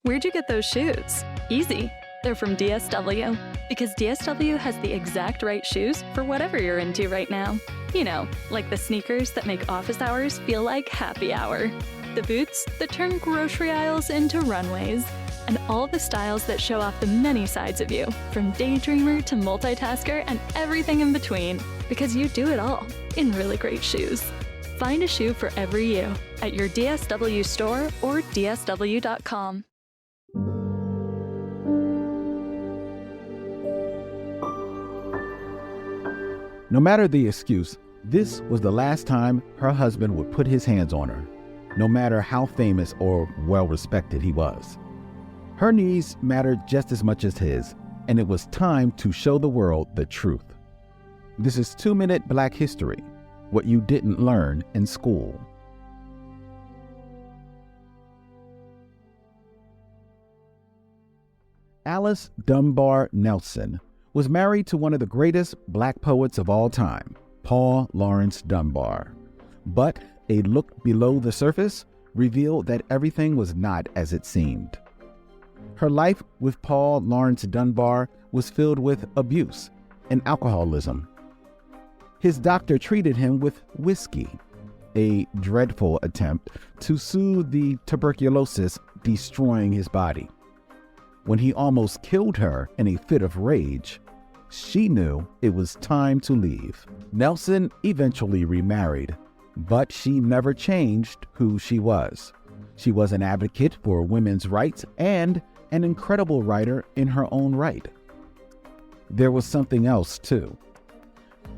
Where'd you get those shoes? Easy. They're from DSW. Because DSW has the exact right shoes for whatever you're into right now. You know, like the sneakers that make office hours feel like happy hour. The boots that turn grocery aisles into runways. And all the styles that show off the many sides of you, from daydreamer to multitasker and everything in between. Because you do it all in really great shoes. Find a shoe for every you at your DSW store or dsw.com. No matter the excuse, this was the last time her husband would put his hands on her, no matter how famous or well-respected he was. Her needs mattered just as much as his, and it was time to show the world the truth. This is 2-Minute Black History, what you didn't learn in school. Alice Dunbar-Nelson was married to one of the greatest Black poets of all time, Paul Laurence Dunbar. But a look below the surface revealed that everything was not as it seemed. Her life with Paul Laurence Dunbar was filled with abuse and alcoholism. His doctor treated him with whiskey, a dreadful attempt to soothe the tuberculosis destroying his body. When he almost killed her in a fit of rage, she knew it was time to leave. Nelson eventually remarried, but she never changed who she was. She was an advocate for women's rights and an incredible writer in her own right. There was something else, too.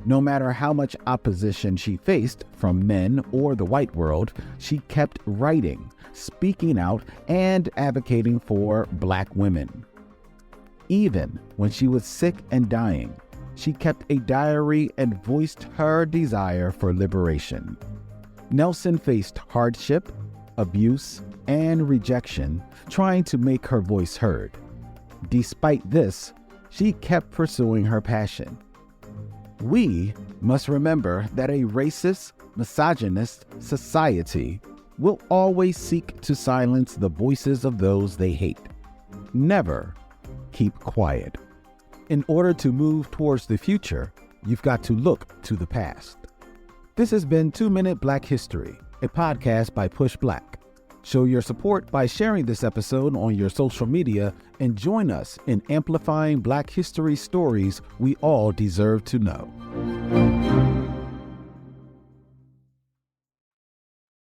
No matter how much opposition she faced from men or the white world, she kept writing, speaking out, and advocating for Black women. Even when she was sick and dying, she kept a diary and voiced her desire for liberation. Nelson faced hardship, abuse, and rejection, trying to make her voice heard. Despite this, she kept pursuing her passion. We must remember that a racist, misogynist society will always seek to silence the voices of those they hate. Never keep quiet. In order to move towards the future, you've got to look to the past. This has been 2-Minute Black History, a podcast by Push Black. Show your support by sharing this episode on your social media and join us in amplifying Black history stories we all deserve to know.